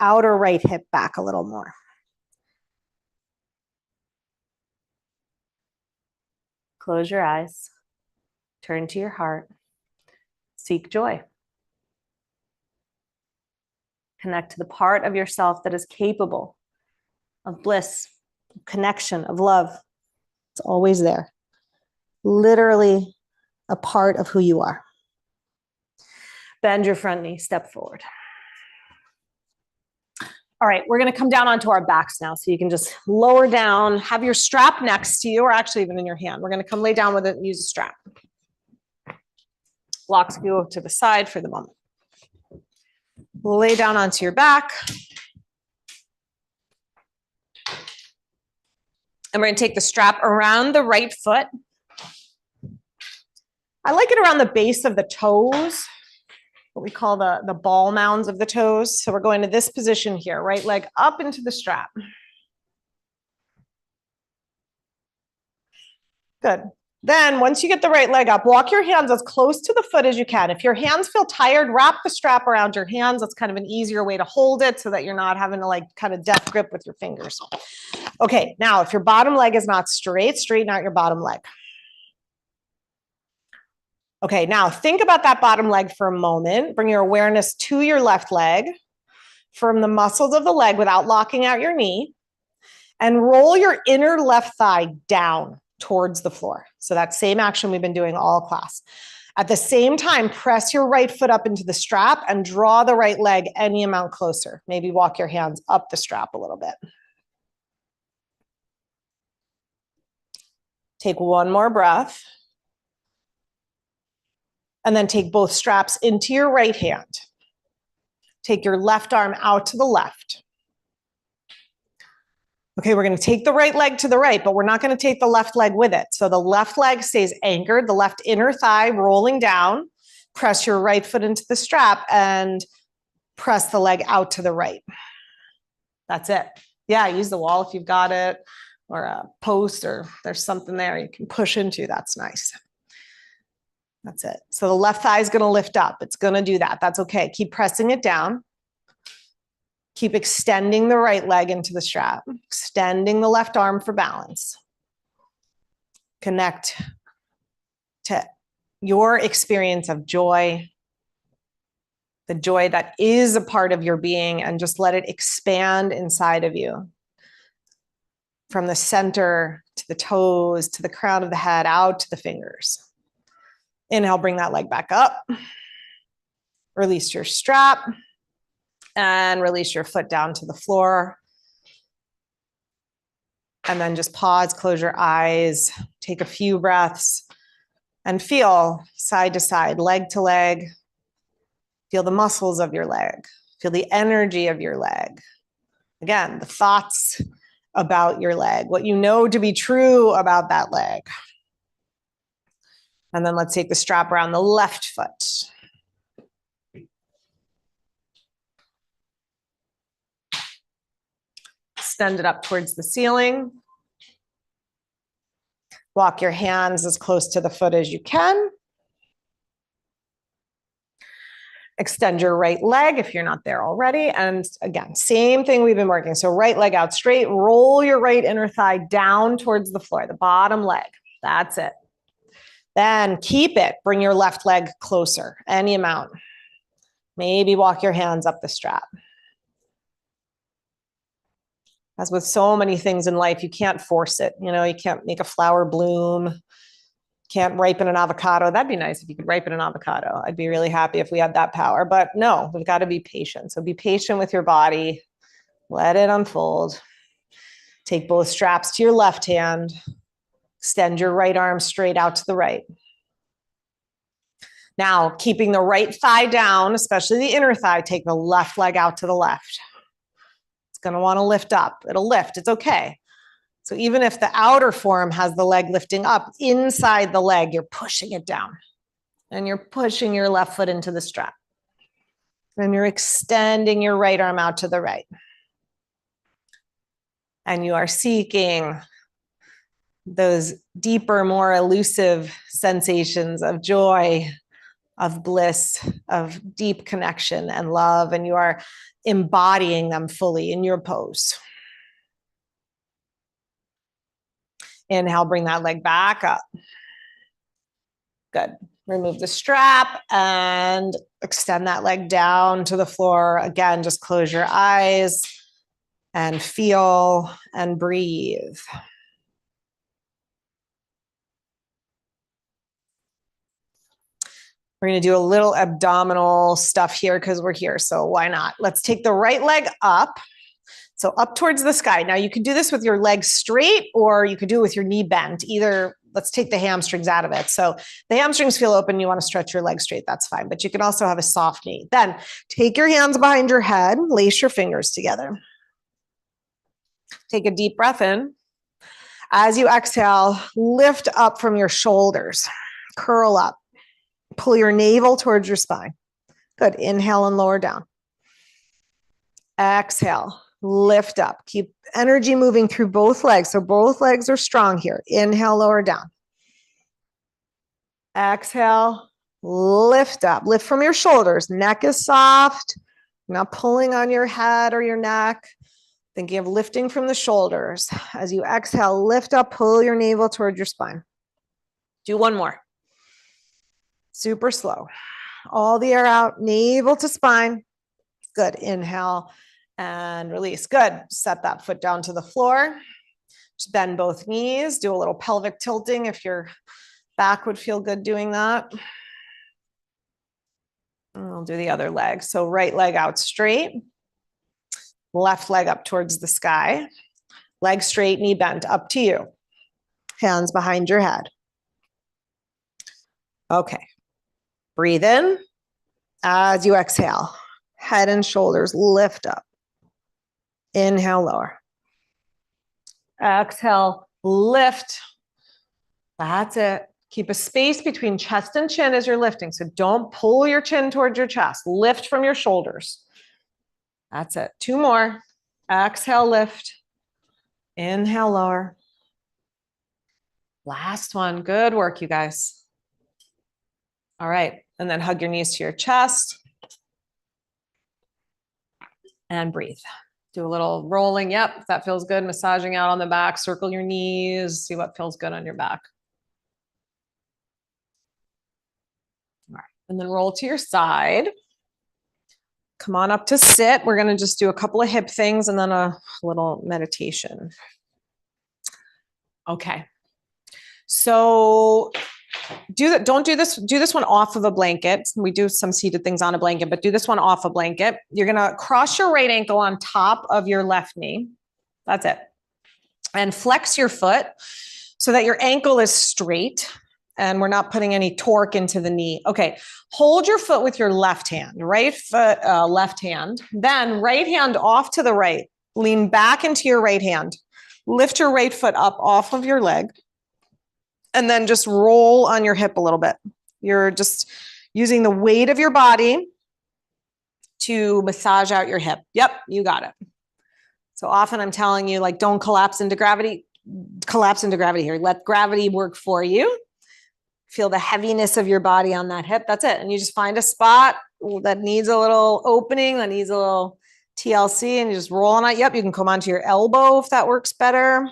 Outer right hip back a little more. Close your eyes. Turn to your heart. Seek joy. Connect to the part of yourself that is capable of bliss, connection, of love. It's always there. Literally a part of who you are. Bend your front knee, step forward. All right, we're going to come down onto our backs now. So you can just lower down, have your strap next to you, or actually even in your hand. We're going to come lay down with it and use a strap. Blocks go to the side for the moment. Lay down onto your back. And we're going to take the strap around the right foot. I like it around the base of the toes, what we call the ball mounds of the toes. So we're going to this position here, right leg up into the strap. Good. Then once you get the right leg up, walk your hands as close to the foot as you can. If your hands feel tired, wrap the strap around your hands. That's kind of an easier way to hold it so that you're not having to like kind of death grip with your fingers. Okay, now if your bottom leg is not straight, straighten out your bottom leg. Okay, now think about that bottom leg for a moment. Bring your awareness to your left leg. Firm the muscles of the leg without locking out your knee. And roll your inner left thigh down towards the floor. So that same action we've been doing all class. At the same time, press your right foot up into the strap and draw the right leg any amount closer. Maybe walk your hands up the strap a little bit. Take one more breath. And then take both straps into your right hand. Take your left arm out to the left. Okay, we're going to take the right leg to the right, but we're not going to take the left leg with it. So the left leg stays anchored, the left inner thigh rolling down. Press your right foot into the strap and press the leg out to the right. That's it. Yeah, use the wall if you've got it, or a post, or there's something there you can push into. That's nice. That's it. So the left thigh is going to lift up. It's going to do that. That's okay. Keep pressing it down. Keep extending the right leg into the strap, extending the left arm for balance. Connect to your experience of joy, the joy that is a part of your being, and just let it expand inside of you. From the center to the toes, to the crown of the head, out to the fingers. Inhale, bring that leg back up. Release your strap and release your foot down to the floor. And then just pause, close your eyes, take a few breaths and feel side to side, leg to leg. Feel the muscles of your leg. Feel the energy of your leg. Again, the thoughts about your leg, what you know to be true about that leg. And then let's take the strap around the left foot. Extend it up towards the ceiling. Walk your hands as close to the foot as you can. Extend your right leg if you're not there already. And again, same thing we've been working. So right leg out straight, roll your right inner thigh down towards the floor, the bottom leg. That's it. Then keep it. Bring your left leg closer, any amount. Maybe walk your hands up the strap. As with so many things in life, you can't force it. You know, you can't make a flower bloom, can't ripen an avocado. That'd be nice if you could ripen an avocado. I'd be really happy if we had that power. But no, we've got to be patient. So be patient with your body. Let it unfold. Take both straps to your left hand. Extend your right arm straight out to the right. Now, keeping the right thigh down, especially the inner thigh, take the left leg out to the left. It's going to want to lift up. It'll lift. It's okay. So even if the outer form has the leg lifting up, inside the leg, you're pushing it down. And you're pushing your left foot into the strap. And you're extending your right arm out to the right. And you are seeking those deeper, more elusive sensations of joy, of bliss, of deep connection and love, and you are embodying them fully in your pose. Inhale, bring that leg back up. Good. Remove the strap and extend that leg down to the floor. Again, just close your eyes and feel and breathe. We're going to do a little abdominal stuff here because we're here. So why not? Let's take the right leg up. So up towards the sky. Now you could do this with your legs straight, or you could do it with your knee bent. Either, let's take the hamstrings out of it. So the hamstrings feel open. You want to stretch your legs straight. That's fine. But you can also have a soft knee. Then take your hands behind your head. Lace your fingers together. Take a deep breath in. As you exhale, lift up from your shoulders. Curl up. Pull your navel towards your spine. Good. Inhale and lower down. Exhale. Lift up. Keep energy moving through both legs. So both legs are strong here. Inhale, lower down. Exhale. Lift up. Lift from your shoulders. Neck is soft. You're not pulling on your head or your neck. Thinking of lifting from the shoulders. As you exhale, lift up. Pull your navel towards your spine. Do one more. Super slow. All the air out, navel to spine. Good. Inhale and release. Good. Set that foot down to the floor. Just bend both knees. Do a little pelvic tilting if your back would feel good doing that. I'll do the other leg. So right leg out straight, left leg up towards the sky, leg straight, knee bent, up to you. Hands behind your head. Okay. Breathe in as you exhale. Head and shoulders lift up. Inhale, lower. Exhale, lift. That's it. Keep a space between chest and chin as you're lifting. So don't pull your chin towards your chest. Lift from your shoulders. That's it. 2 more. Exhale, lift. Inhale, lower. Last one. Good work, you guys. All right. And then hug your knees to your chest. And breathe. Do a little rolling. Yep, if that feels good. Massaging out on the back. Circle your knees. See what feels good on your back. All right. And then roll to your side. Come on up to sit. We're going to just do a couple of hip things and then a little meditation. Okay. So don't do this one off of a blanket. We do some seated things on a blanket, but do this one off a blanket. You're going to cross your right ankle on top of your left knee. That's it. And flex your foot so that your ankle is straight and we're not putting any torque into the knee. Okay. Hold your foot with your left hand, right foot, left hand, then right hand off to the right, lean back into your right hand, lift your right foot up off of your leg. And then just roll on your hip a little bit. You're just using the weight of your body to massage out your hip. Yep, you got it. So often I'm telling you, like, don't collapse into gravity here. Let gravity work for you. Feel the heaviness of your body on that hip. That's it. And you just find a spot that needs a little opening, that needs a little TLC, and you just roll on it. Yep, you can come onto your elbow if that works better.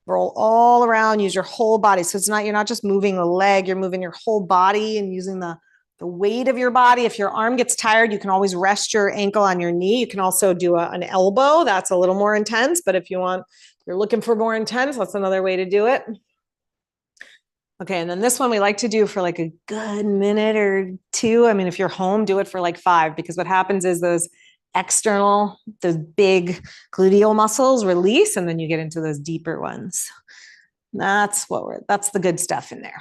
Roll all around, use your whole body. So you're not just moving the leg, you're moving your whole body and using the weight of your body. If your arm gets tired, you can always rest your ankle on your knee. You can also do an elbow. That's a little more intense, but if you're looking for more intense, that's another way to do it. Okay, and then this one we like to do for like a good minute or 2. I mean, if you're home, do it for like 5, because what happens is those big gluteal muscles release, and then you get into those deeper ones. That's the good stuff in there.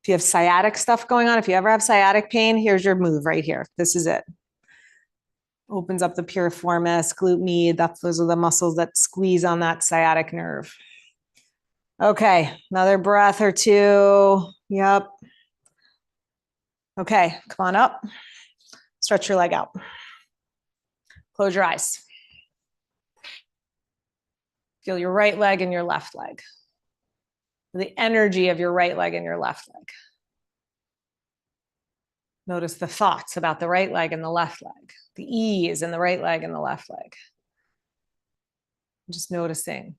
If you have sciatic stuff going on, if you ever have sciatic pain, here's your move right here. This is it. Opens up the piriformis, glute med. Those are the muscles that squeeze on that sciatic nerve. Okay, another breath or 2. Yep. Okay, come on up. Stretch your leg out. Close your eyes. Feel your right leg and your left leg. The energy of your right leg and your left leg. Notice the thoughts about the right leg and the left leg. The ease in the right leg and the left leg. Just noticing.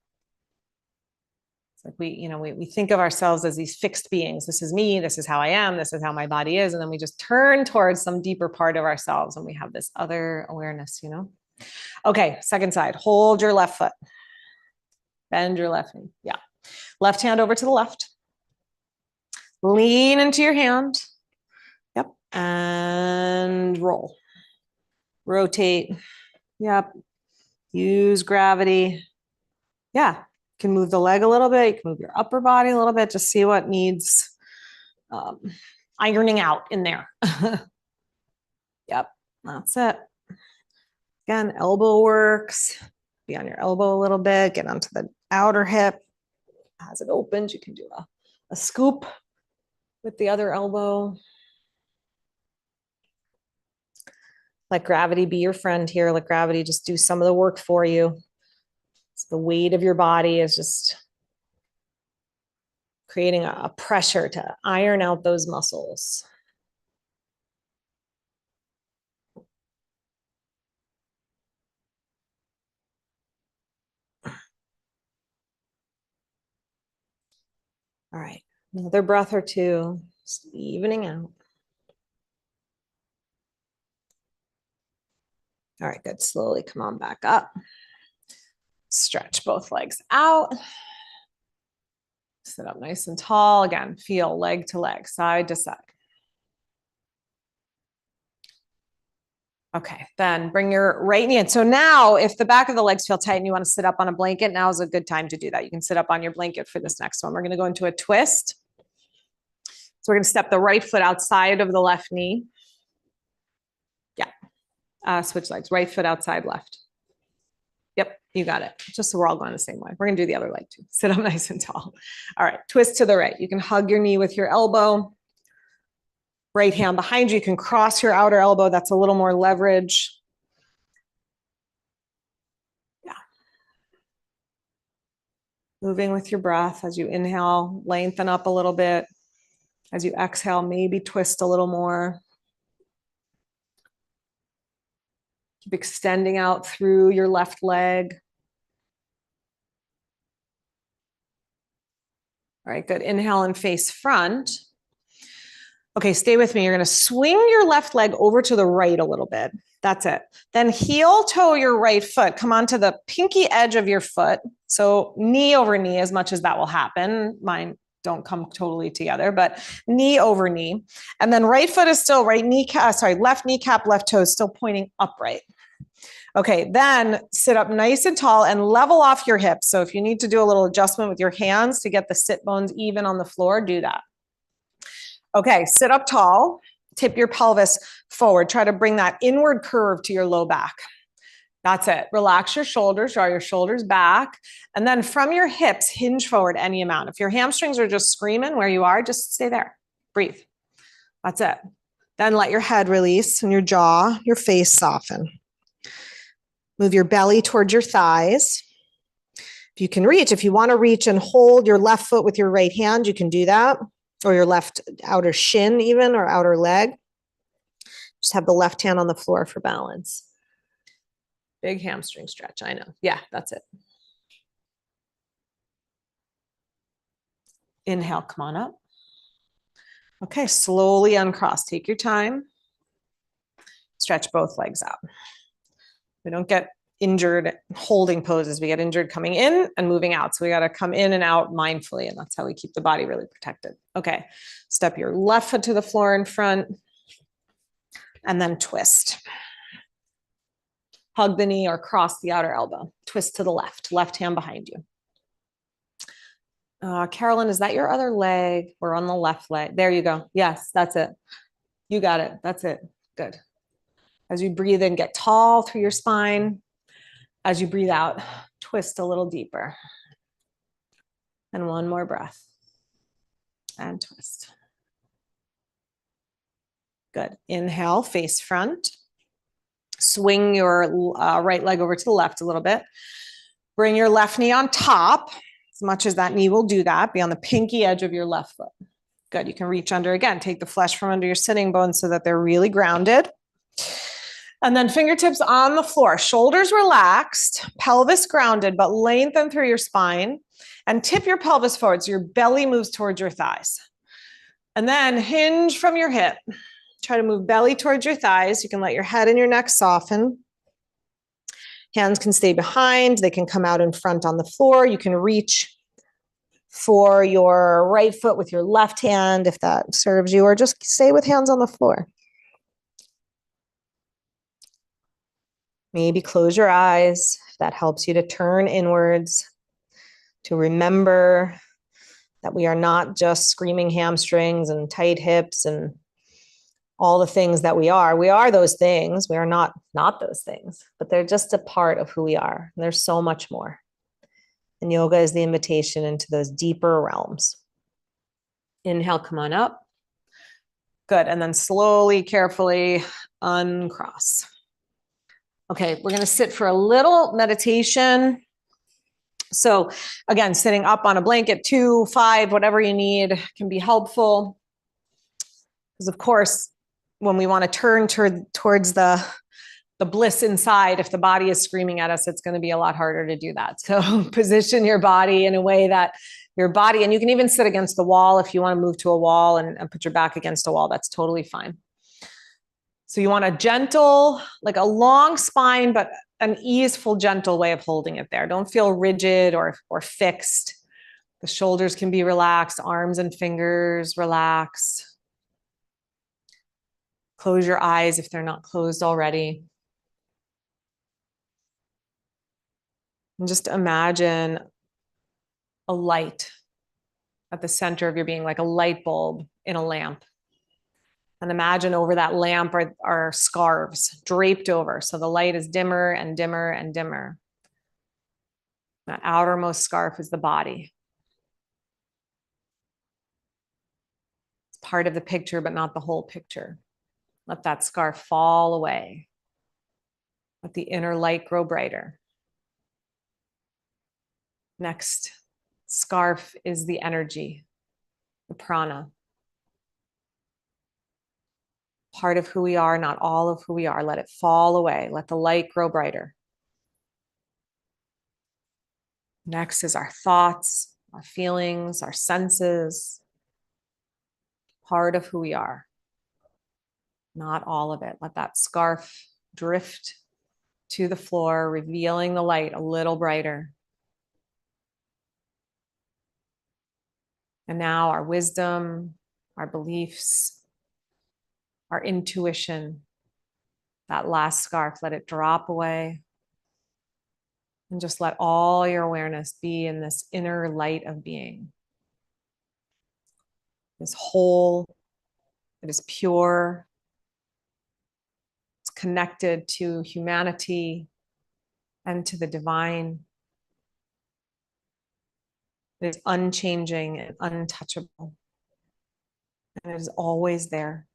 It's like we think of ourselves as these fixed beings. This is me. This is how I am. This is how my body is. And then we just turn towards some deeper part of ourselves and we have this other awareness, Okay, second side. Hold your left foot. Bend your left knee. Yeah. Left hand over to the left. Lean into your hand. Yep. And roll. Rotate. Yep. Use gravity. Yeah. You can move the leg a little bit. You can move your upper body a little bit. Just see what needs ironing out in there. Yep. That's it. Again, elbow works. Be on your elbow a little bit. Get onto the outer hip. As it opens, you can do a scoop with the other elbow. Let gravity be your friend here. Let gravity just do some of the work for you. So the weight of your body is just creating a pressure to iron out those muscles. All right, another breath or 2, just evening out. All right, good. Slowly come on back up. Stretch both legs out. Sit up nice and tall. Again, feel leg to leg, side to side. Okay, then bring your right knee in. So now if the back of the legs feel tight and you want to sit up on a blanket, now is a good time to do that. You can sit up on your blanket for this next one. We're going to go into a twist. So we're going to step the right foot outside of the left knee. Yeah. Switch legs, right foot outside left. Yep, you got it. Just so we're all going the same way. We're going to do the other leg too. Sit up nice and tall. All right, twist to the right. You can hug your knee with your elbow. Right hand behind you. You can cross your outer elbow. That's a little more leverage. Yeah. Moving with your breath as you inhale, lengthen up a little bit. As you exhale, maybe twist a little more. Keep extending out through your left leg. All right, good. Inhale and face front. Okay, stay with me. You're going to swing your left leg over to the right a little bit. That's it. Then heel toe your right foot. Come onto the pinky edge of your foot. So knee over knee, as much as that will happen. Mine don't come totally together, but knee over knee. And then right foot is still right kneecap, left kneecap, left toe is still pointing upright. Okay, then sit up nice and tall and level off your hips. So if you need to do a little adjustment with your hands to get the sit bones even on the floor, do that. Okay, sit up tall, tip your pelvis forward. Try to bring that inward curve to your low back. That's it. Relax your shoulders, draw your shoulders back. And then from your hips, hinge forward any amount. If your hamstrings are just screaming where you are, just stay there. Breathe. That's it. Then let your head release and your jaw, your face soften. Move your belly towards your thighs. If you can reach, if you want to reach and hold your left foot with your right hand, you can do that. Or your left outer shin even, or outer leg. Just have the left hand on the floor for balance. Big hamstring stretch, I know. Yeah, that's it. Inhale, come on up. Okay, slowly uncross. Take your time. Stretch both legs out. We don't get injured holding poses. We get injured coming in and moving out. So we got to come in and out mindfully, and that's how we keep the body really protected. Okay, step your left foot to the floor in front and then twist. Hug the knee or cross the outer elbow. Twist to the left hand behind you. Carolyn, is that your other leg? We're on the left leg. There you go. Yes, that's it. You got it. That's it. Good. As you breathe in, get tall through your spine. As you breathe out, twist a little deeper. And one more breath. And twist. Good. Inhale, face front. Swing your right leg over to the left a little bit. Bring your left knee on top. As much as that knee will do that, be on the pinky edge of your left foot. Good. You can reach under again. Take the flesh from under your sitting bones so that they're really grounded. And then fingertips on the floor, shoulders relaxed, pelvis grounded, but lengthen through your spine and tip your pelvis forward so your belly moves towards your thighs. And then hinge from your hip. Try to move belly towards your thighs. You can let your head and your neck soften. Hands can stay behind. They can come out in front on the floor. You can reach for your right foot with your left hand if that serves you, or just stay with hands on the floor. Maybe close your eyes if that helps you to turn inwards, to remember that we are not just screaming hamstrings and tight hips and all the things that we are. We are those things. We are not those things, but they're just a part of who we are. And there's so much more. And yoga is the invitation into those deeper realms. Inhale, come on up. Good. And then slowly, carefully uncross. Okay, we're going to sit for a little meditation. So again, sitting up on a blanket, 2, 5, whatever you need can be helpful. Because of course, when we want to turn towards the bliss inside, if the body is screaming at us, it's going to be a lot harder to do that. So position your body in a way that your body, and you can even sit against the wall if you want to move to a wall and put your back against a wall, that's totally fine. So you want a gentle, like a long spine, but an easeful, gentle way of holding it there. Don't feel rigid or fixed. The shoulders can be relaxed, arms and fingers relaxed. Close your eyes if they're not closed already. And just imagine a light at the center of your being, like a light bulb in a lamp. And imagine over that lamp are scarves draped over. So the light is dimmer and dimmer and dimmer. That outermost scarf is the body. It's part of the picture, but not the whole picture. Let that scarf fall away. Let the inner light grow brighter. Next scarf is the energy, the prana. Part of who we are, not all of who we are. Let it fall away. Let the light grow brighter. Next is our thoughts, our feelings, our senses. Part of who we are, not all of it. Let that scarf drift to the floor, revealing the light a little brighter. And now our wisdom, our beliefs, our intuition, that last scarf, let it drop away. And just let all your awareness be in this inner light of being. This whole, it is pure, it's connected to humanity and to the divine. It is unchanging and untouchable. And it is always there.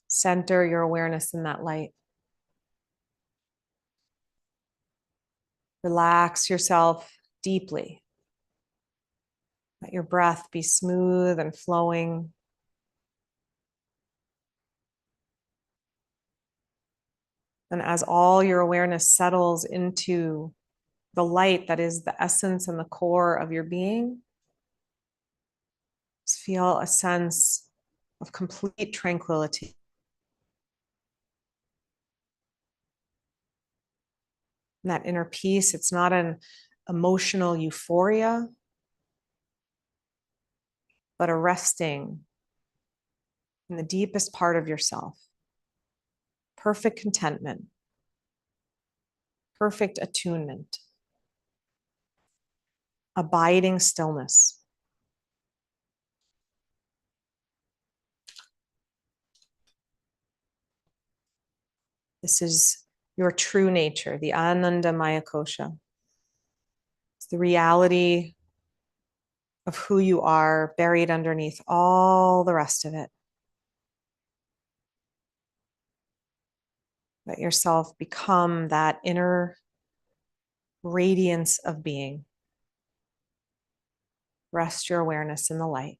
Center your awareness in that light. Relax yourself deeply. Let your breath be smooth and flowing. And as all your awareness settles into the light that is the essence and the core of your being, just feel a sense of complete tranquility. And that inner peace, it's not an emotional euphoria, but a resting in the deepest part of yourself. Perfect contentment, perfect attunement, abiding stillness. This is your true nature, the Anandamayakosha. It's the reality of who you are buried underneath all the rest of it. Let yourself become that inner radiance of being. Rest your awareness in the light.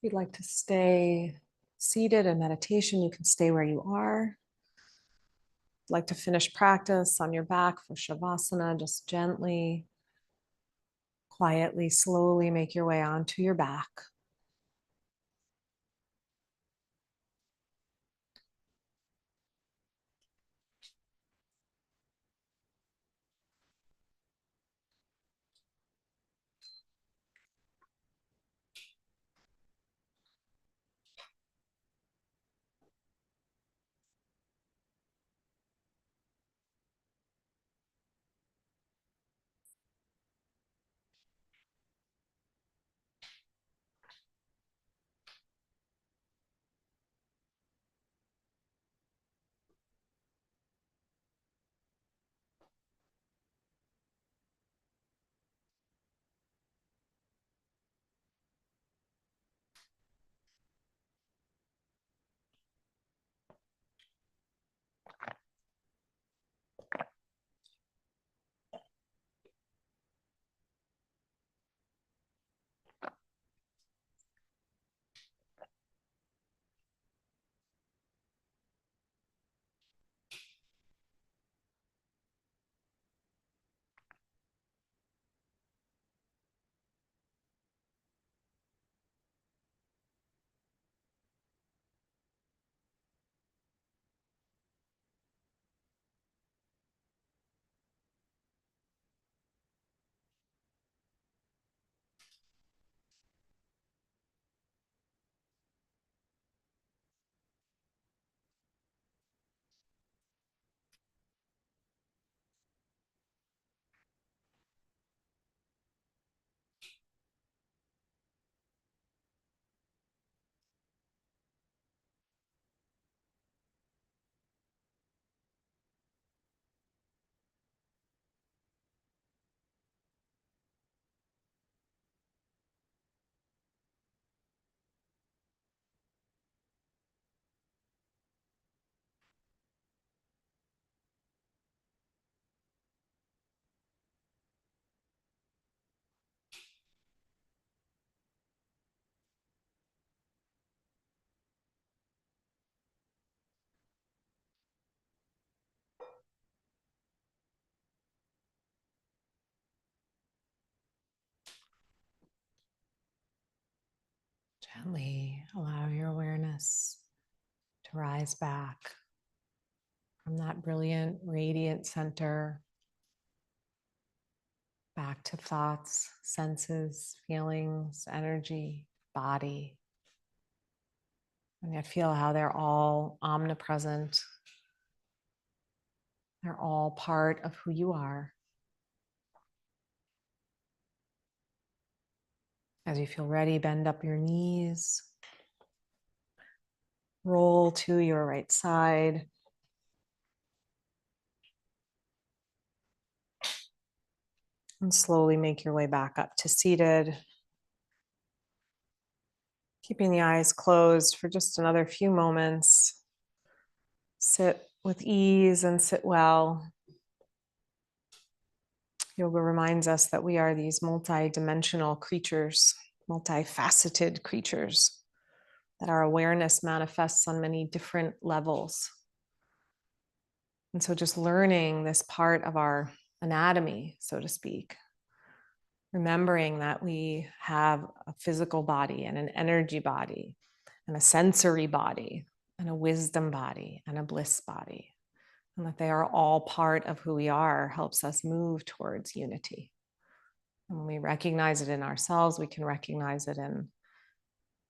If you'd like to stay seated in meditation, you can stay where you are. If you'd like to finish practice on your back for Shavasana, just gently, quietly, slowly make your way onto your back. Gently allow your awareness to rise back from that brilliant, radiant center, back to thoughts, senses, feelings, energy, body. And you feel how they're all omnipresent. They're all part of who you are. As you feel ready, bend up your knees. Roll to your right side. And slowly make your way back up to seated. Keeping the eyes closed for just another few moments. Sit with ease and sit well. Yoga reminds us that we are these multi-dimensional creatures, multifaceted creatures, that our awareness manifests on many different levels. And so just learning this part of our anatomy, so to speak, remembering that we have a physical body and an energy body and a sensory body and a wisdom body and a bliss body, and that they are all part of who we are, helps us move towards unity. And when we recognize it in ourselves, we can recognize it in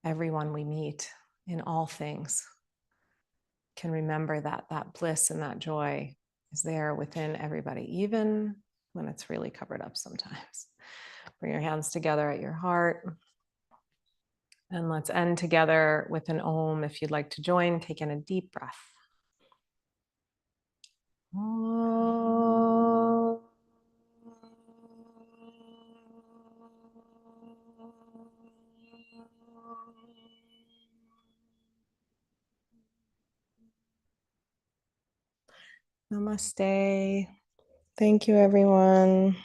everyone we meet, in all things. Can remember that that bliss and that joy is there within everybody, even when it's really covered up sometimes. Bring your hands together at your heart. And let's end together with an Om. If you'd like to join, take in a deep breath. Om. Namaste. Thank you, everyone.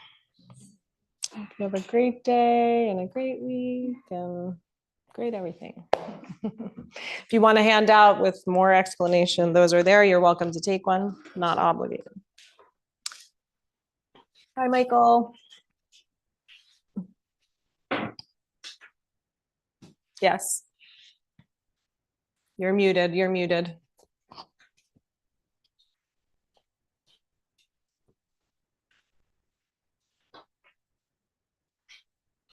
Hope you have a great day and a great week and great everything. If you want a handout with more explanation, those are there. You're welcome to take one, not obligated. Hi, Michael. Yes. You're muted. You're muted.